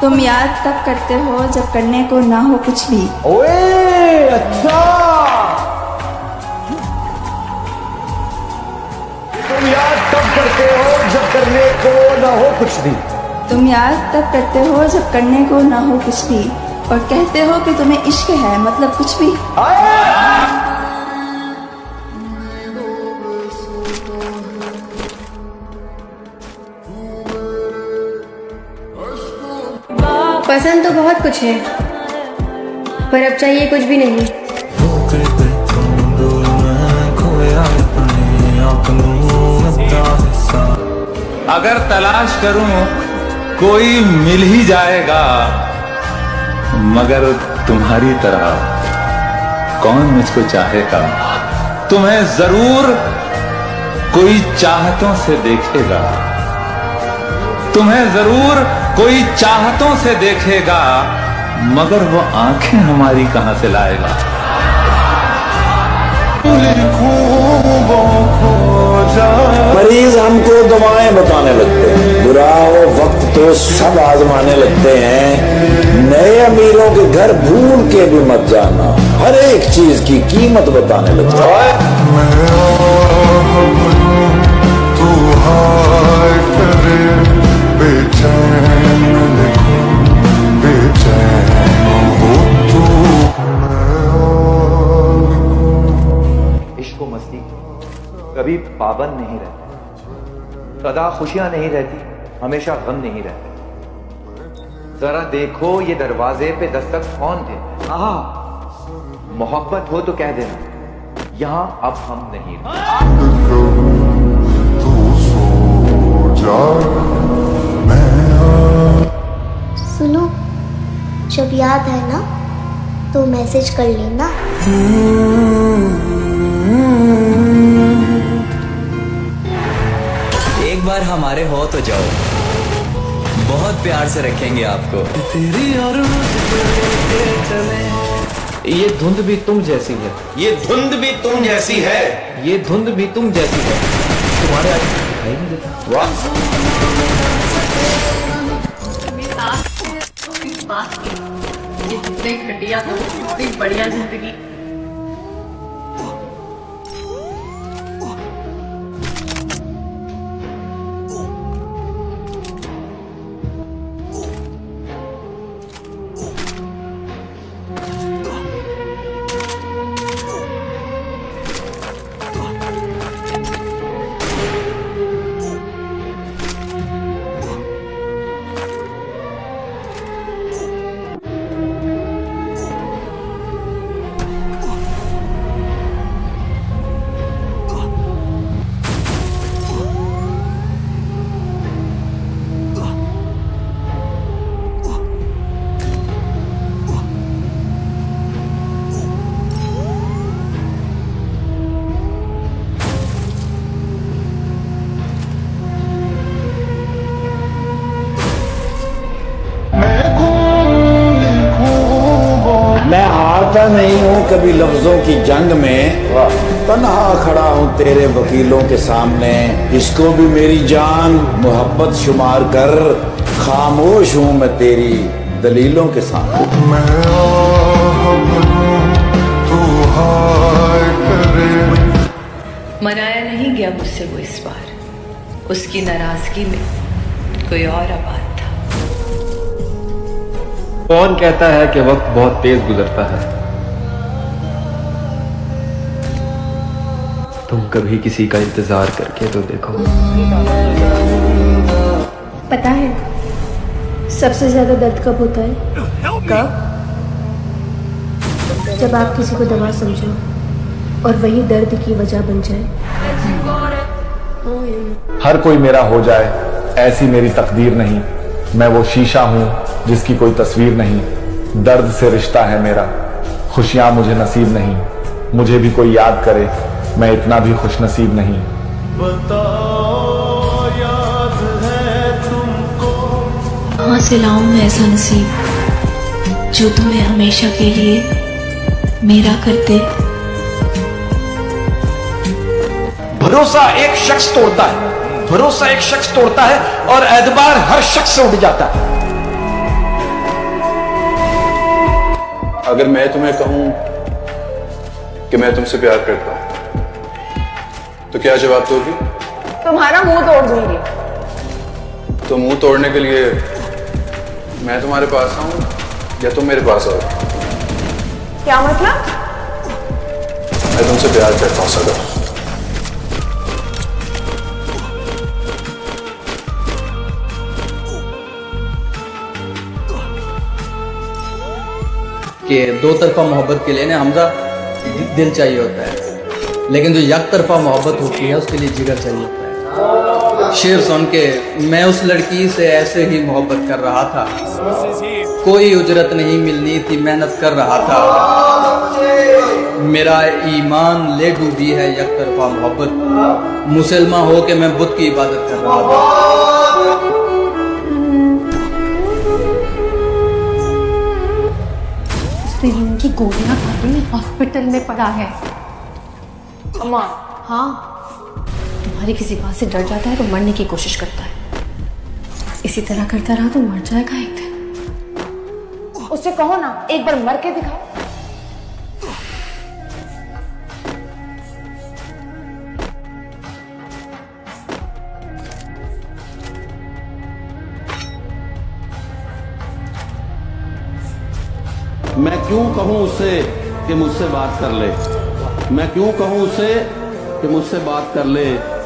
तुम याद तब करते हो जब करने को ना हो कुछ भी। ओए अच्छा, तुम याद तब करते हो जब करने को ना हो कुछ भी। तुम याद तब करते हो जब करने को ना हो कुछ भी, और कहते हो कि तुम्हें इश्क है मतलब कुछ भी। पसंद तो बहुत कुछ है, पर अब चाहिए कुछ भी नहीं। अगर तलाश करूं कोई मिल ही जाएगा, मगर तुम्हारी तरह कौन मुझको चाहेगा। तुम्हें जरूर कोई चाहतों से देखेगा, तुम्हें जरूर कोई चाहतों से देखेगा, मगर वो आंखें हमारी कहां से लाएगा। मरीज हमको दवाएं बताने लगते हैं, बुरा हो वक्त तो सब आजमाने लगते हैं। नए अमीरों के घर भूल के भी मत जाना, हर एक चीज की कीमत बताने लगते हैं। इश्क मस्ती कभी पाबंद नहीं रहती, सदा खुशियां नहीं रहती, हमेशा गम नहीं रहते। जरा देखो ये दरवाजे पे दस्तक कौन थे। हाँ, मोहब्बत हो तो कह देना, यहां अब हम नहीं सुनो, जब याद है ना तो मैसेज कर लेना। एक बार हमारे हो तो जाओ, बहुत प्यार से रखेंगे आपको। तेरी और ये धुंध भी तुम जैसी है, ये धुंध भी तुम जैसी है, ये धुंध भी तुम जैसी है। तुम्हारे आगे दिखाई नहीं देता। वाह, जितने घटिया था उतनी बढ़िया जिंदगी। मैं हारता नहीं हूँ कभी लफ्जों की जंग में, तन्हा खड़ा हूँ तेरे वकीलों के सामने। इसको भी मेरी जान मोहब्बत शुमार कर, खामोश हूँ मैं तेरी दलीलों के सामने। मनाया नहीं गया मुझसे वो इस बार, उसकी नाराजगी में कोई और आबाद था। कौन कहता है कि वक्त बहुत तेज गुजरता है। तुम कभी किसी का इंतजार करके तो देखो। पता है सबसे ज्यादा दर्द कब होता है? कब? जब आप किसी को दवा समझो और वही दर्द की वजह बन जाए। हर कोई मेरा हो जाए ऐसी मेरी तकदीर नहीं। मैं वो शीशा हूं जिसकी कोई तस्वीर नहीं। दर्द से रिश्ता है मेरा, खुशियां मुझे नसीब नहीं। मुझे भी कोई याद करे, मैं इतना भी खुश नसीब नहीं। कहाँ से लाऊं मैं ऐसा नसीब जो तुम्हें हमेशा के लिए मेरा कर दे। भरोसा एक शख्स तोड़ता है, भरोसा एक शख्स तोड़ता है और एतबार हर शख्स से उठ जाता है। अगर मैं तुम्हें कहूं कि मैं तुमसे प्यार करता हूं तो क्या जवाब दोगी? तुम्हारा मुंह तोड़ दूंगी। तो मुंह तोड़ने के लिए मैं तुम्हारे पास आऊं या तुम मेरे पास आओ? क्या मतलब? मैं तुमसे प्यार करता हूं सदा। कि दो तरफा मोहब्बत के लिए ना हमजा दिल चाहिए होता है, लेकिन जो एक तरफा मोहब्बत होती है उसके लिए जिगर चाहिए होता है। शेर सुन के मैं उस लड़की से ऐसे ही मोहब्बत कर रहा था, कोई उजरत नहीं मिलनी थी, मेहनत कर रहा था। मेरा ईमान ले डूबी है एक तरफा मोहब्बत, मुसलमान हो के मैं बुत की इबादत कर रहा था। सेलिन की गोलियां खा के हॉस्पिटल में पड़ा है। अम्मा। हाँ, तुम्हारी किसी बात से डर जाता है तो मरने की कोशिश करता है। इसी तरह करता रहा तो मर जाएगा एक दिन। उससे कहो ना एक बार मर के दिखाओ। मैं क्यों कहूं उससे कि मुझसे बात कर ले? मैं क्यों कहूं उससे कि मुझसे बात कर ले?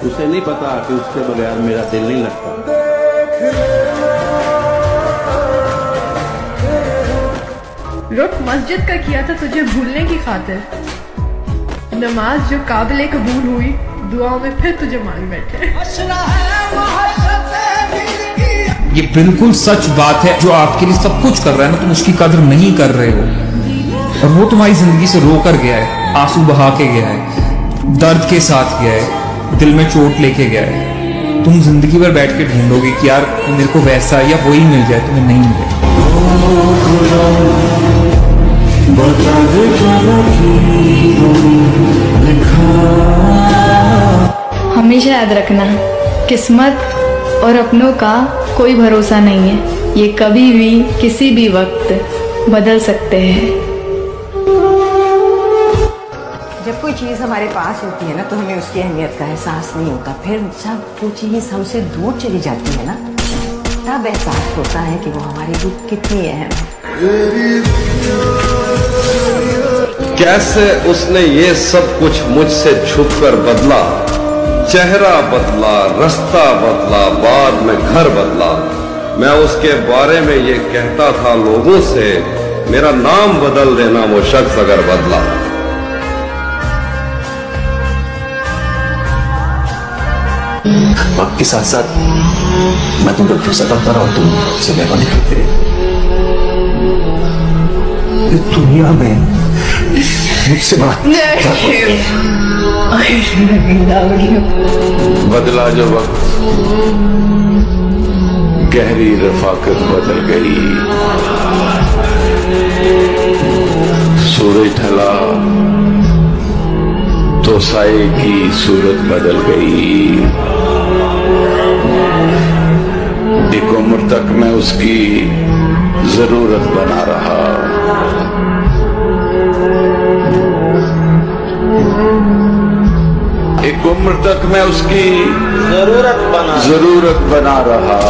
उसे नहीं पता कि उसके बगैर मेरा दिल नहीं लगता। रुख मस्जिद का किया था तुझे भूलने की खातिर, नमाज जो काबिले कबूल हुई दुआओं में फिर तुझे मांग बैठे। ये बिल्कुल सच बात है, जो आपके लिए सब कुछ कर रहा है ना, तुम उसकी कदर नहीं कर रहे हो, और वो तुम्हारी जिंदगी से रोकर गया है, आंसू बहा के गया है, दर्द के साथ गया है, दिल में चोट लेके गया है। तुम जिंदगी भर बैठ के ढूंढोगे कि यार मेरे को वैसा या वही मिल जाए, तुम्हें नहीं मिले। हमेशा याद रखना, किस्मत और अपनों का कोई भरोसा नहीं है, ये कभी भी किसी भी वक्त बदल सकते हैं। जब कोई चीज़ हमारे पास होती है ना तो हमें उसकी अहमियत का एहसास नहीं होता, फिर जब वो चीज़ हमसे दूर चली जाती है ना तब एहसास होता है कि वो हमारे लिए कितनी अहम है। कैसे उसने ये सब कुछ मुझसे छुपकर बदला, चेहरा बदला, रास्ता बदला, बाद में घर बदला। मैं उसके बारे में ये कहता था लोगों से, मेरा नाम बदल देना वो शख्स अगर बदला। वक्त के साथ साथ मैं तुम पर भरोसा करता रहा, तुम से मेहरबानी करते। दुनिया में मुझसे बात बदला जो वक्त, गहरी रफाकत बदल गई। सूरज ढला तो साए की सूरत बदल गई। एक उम्र तक मैं उसकी जरूरत बना रहा, एक उम्र तक मैं उसकी जरूरत बना रहा।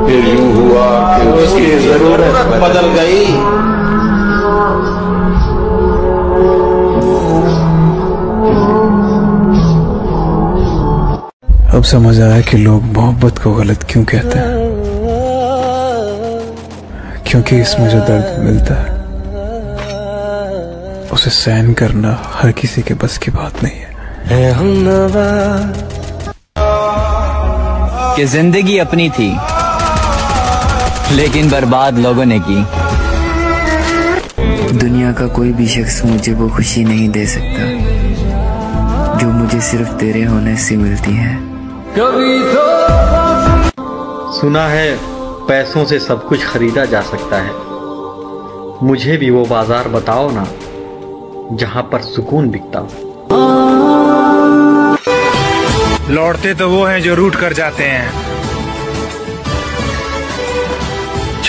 फिर यूं हुआ कि उसकी जरूरत बदल गई। अब समझ आया कि लोग मोहब्बत को गलत क्यों कहते हैं, क्योंकि इसमें जो दर्द मिलता है उसे सहन करना हर किसी के बस की बात नहीं है। कि जिंदगी अपनी थी लेकिन बर्बाद लोगों ने की। दुनिया का कोई भी शख्स मुझे वो खुशी नहीं दे सकता जो मुझे सिर्फ तेरे होने से मिलती है। सुना है पैसों से सब कुछ खरीदा जा सकता है, मुझे भी वो बाजार बताओ ना जहां पर सुकून बिकता हो। लौटते तो वो हैं जो रूठ कर जाते हैं,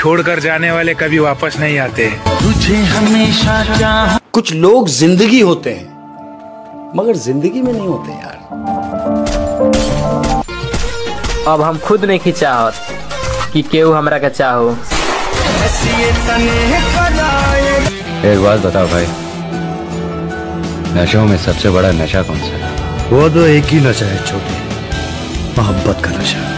छोड़कर जाने वाले कभी वापस नहीं आते। तुझे हमेशा चाह। कुछ लोग जिंदगी होते हैं मगर जिंदगी में नहीं होते यार। अब हम खुद नहीं की चाहत कि केहू हमरा का चाहो। एक बात बताओ भाई, नशों में सबसे बड़ा नशा कौन सा है? वो तो एक ही नशा है छोटे, मोहब्बत का नशा।